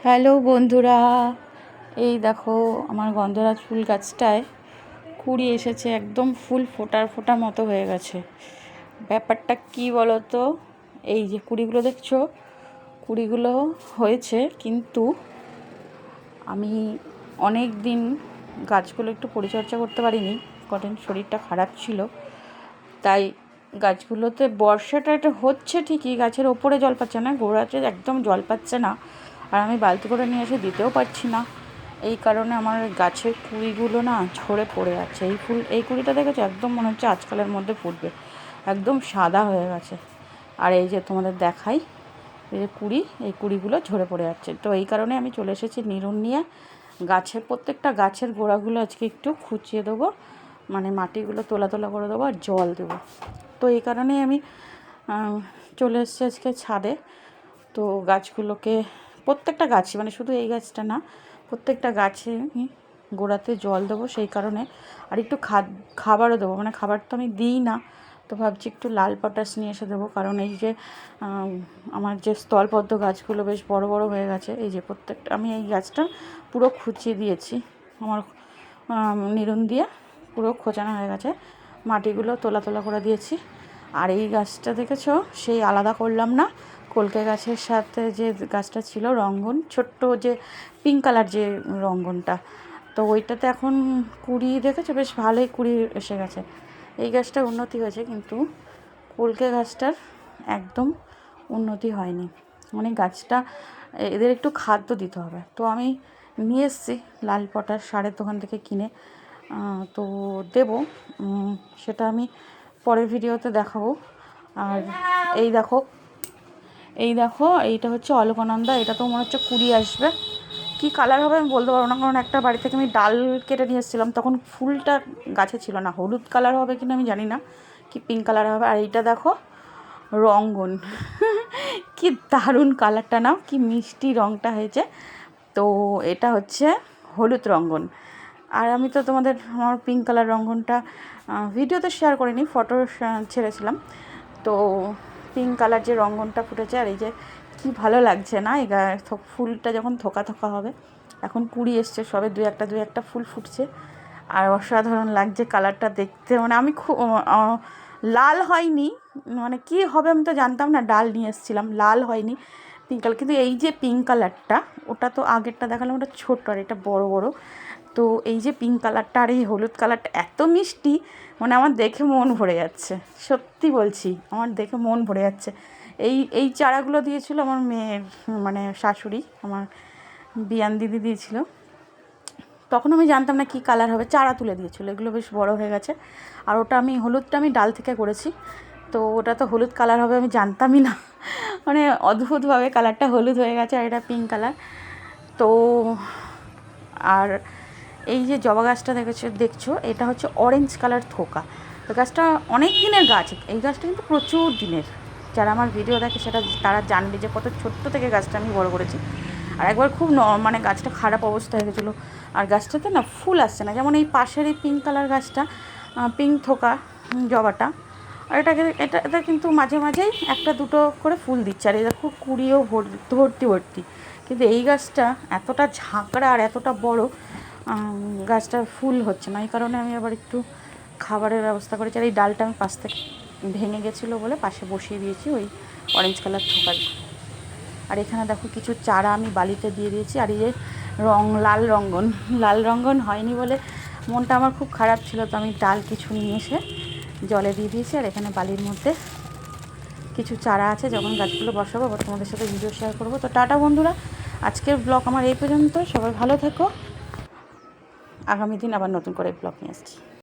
Hello বন্ধুরা, এই দেখো আমার গন্ধরাজ ফুল গাছটায় কুড়ি এসেছে, একদম ফুল ফোটার ফোটা মতো হয়ে গেছে। ব্যাপারটা কি বলো তো, এই যে কুড়িগুলো দেখছো, কুড়িগুলো হয়েছে, কিন্তু আমি অনেক দিন গাছগুলো একটু পরিচর্যা করতে পারিনি, কারণ শরীরটা খারাপ ছিল। তাই গাছগুলোতে বর্ষাটা এটা হচ্ছে ঠিকই, গাছের ওপরে জল পাচ্ছে না, গোড়াতে একদম জল পাচ্ছে না, আর আমি বালতি করে নিয়ে এসে দিতেও পারছি না। এই কারণে আমার গাছের কুড়িগুলো না ঝরে পড়ে যাচ্ছে। এই কুড়িটা দেখেছো, একদম মনে হচ্ছে আজকালের মধ্যে ফুটবে, একদম সাদা হয়ে গেছে। আর এই যে তোমাদের দেখাই, এই যে এই কুড়িগুলো ঝরে পড়ে যাচ্ছে। তো এই কারণে আমি চলে এসেছি নিরুন নিয়ে, প্রত্যেকটা গাছের গোড়াগুলো আজকে একটু খুঁচিয়ে দেবো, মানে মাটিগুলো তোলা করে দেবো আর জল দেবো। তো এই কারণেই আমি চলে এসেছি আজকে ছাদে। তো গাছগুলোকে, প্রত্যেকটা গাছে, মানে শুধু এই গাছটা না, প্রত্যেকটা গাছে গোড়াতে জল দেবো সেই কারণে। আর একটু খাবারও দেবো, মানে খাবার তো আমি দিই না, তো ভাবছি একটু লাল পটাশ নিয়ে এসে দেবো। কারণ এই যে আমার যে স্থলপদ্ম গাছগুলো বেশ বড় বড় হয়ে গেছে, এই যে প্রত্যেকটা, আমি এই গাছটা পুরো খুঁচিয়ে দিয়েছি, আমার নিরুন দিয়ে পুরো খোঁচানো হয়ে গেছে, মাটিগুলো তোলা করে দিয়েছি। আর এই গাছটা দেখেছো, সেই আলাদা করলাম না, কলকে গাছের সাথে যে গাছটা ছিল রঙ্গন, ছোট্ট যে পিঙ্ক কালার যে রঙ্গনটা, তো ওইটাতে এখন কুড়ি দেখেছো, বেশ ভালোই কুড়ি এসে গেছে। এই গাছটার উন্নতি হয়েছে, কিন্তু কলকে গাছটার একদম উন্নতি হয়নি। মানে গাছটা, এদের একটু খাদ্য দিতে হবে। তো আমি নিয়ে এসেছি লাল পটাশ সারের দোকান থেকে কিনে, তো দেব, সেটা আমি পরের ভিডিওতে দেখাবো। আর এই দেখো এইটা হচ্ছে অলকানন্দা, এটা তো মনে হচ্ছে কুড়ি আসবে। কি কালার হবে আমি বলতে পারবো না, কারণ একটা বাড়ি থেকে আমি ডাল কেটে নিয়ে এসেছিলাম, তখন ফুলটা গাছে ছিল না। হলুদ কালার হবে কিনা আমি জানি না, কি পিঙ্ক কালার হবে। আর এইটা দেখো রঙ্গন কি দারুণ কালারটা, না কি মিষ্টি রঙটা হয়েছে। তো এটা হচ্ছে হলুদ রঙ্গন। আর আমি তো তোমাদের আমার পিঙ্ক কালার রঙ্গনটা ভিডিওতে শেয়ার করিনি, ফটো ছেড়েছিলাম। তো পিঙ্ক কালার যে রঙ্গনটা ফুটেছে, আর এই যে কি ভালো লাগছে না, এই ফুলটা যখন থোকা হবে। এখন কুড়ি এসছে, সবে দু একটা ফুল ফুটছে, আর অসাধারণ লাগছে কালারটা দেখতে। মানে আমি খুব লাল হয়নি, মানে কি হবে আমি তো জানতাম না, ডাল নিয়ে এসেছিলাম, লাল হয়নি, পিঙ্ক কালার। কিন্তু এই যে পিঙ্ক কালারটা, ওটা তো আগেরটা দেখালাম ওটা ছোট্ট, আর এটা বড় বড়। তো এই যে পিঙ্ক কালারটা আর এই হলুদ কালারটা এত মিষ্টি, মানে আমার দেখে মন ভরে যাচ্ছে, সত্যি বলছি, আমার দেখে মন ভরে যাচ্ছে। এই চারাগুলো দিয়েছিল আমার মেয়ের, মানে শাশুড়ি, আমার বিয়ান দিদি দিয়েছিল। তখন আমি জানতাম না কী কালার হবে, চারা তুলে দিয়েছিলো, এগুলো বেশ বড় হয়ে গেছে। আর ওটা আমি হলুদটা আমি ডাল থেকে করেছি, তো ওটা তো হলুদ কালার হবে আমি জানতামই না, মানে অদ্ভুতভাবে কালারটা হলুদ হয়ে গেছে, আর এটা পিঙ্ক কালার। তো আর এই যে জবা গাছটা দেখছো, এটা হচ্ছে অরেঞ্জ কালার থোকা। তো গাছটা অনেক দিনের গাছ, এই গাছটা কিন্তু প্রচুর দিনের। যারা আমার ভিডিও দেখে তারা জানবে যে কত ছোট্ট থেকে গাছটা আমি বড় করেছি। আর একবার খুব মানে গাছটা খারাপ অবস্থা হয়ে গেছিলো, আর গাছটাতে না ফুল আসছে না। যেমন এই পাশের এই পিঙ্ক কালার গাছটা, পিঙ্ক থোকা জবাটা, আর এটা কিন্তু মাঝে মাঝেই একটা দুটো করে ফুল দিচ্ছে, আর এটা খুব কুড়িও ভর্তি। কিন্তু এই গাছটা এতটা ঝাঁকড়া আর এতটা বড়, গাছটা ফুল হচ্ছে না। এই কারণে আমি আবার একটু খাবারের ব্যবস্থা করেছি। আর এই ডালটা আমি পাশ থেকে ভেঙে গেছিলো বলে পাশে বসিয়ে দিয়েছি ওই অরেঞ্জ কালার থোকার। আর এখানে দেখো কিছু চারা আমি বালিতে দিয়ে দিয়েছি। আর এই যে লাল রঙ্গন হয়নি বলে মনটা আমার খুব খারাপ ছিল, তো আমি ডাল কিছু নিয়ে এসে জলে দিয়ে দিয়েছি। আর এখানে বালির মধ্যে কিছু চারা আছে, যখন গাছগুলো বসাবো আবার তোমাদের সাথে ভিডিও শেয়ার করবো। তো টাটা বন্ধুরা, আজকের ব্লগ আমার এই পর্যন্ত। সবাই ভালো থেকো, আগামী দিন আবার নতুন করে ব্লগ নিয়ে আসছি।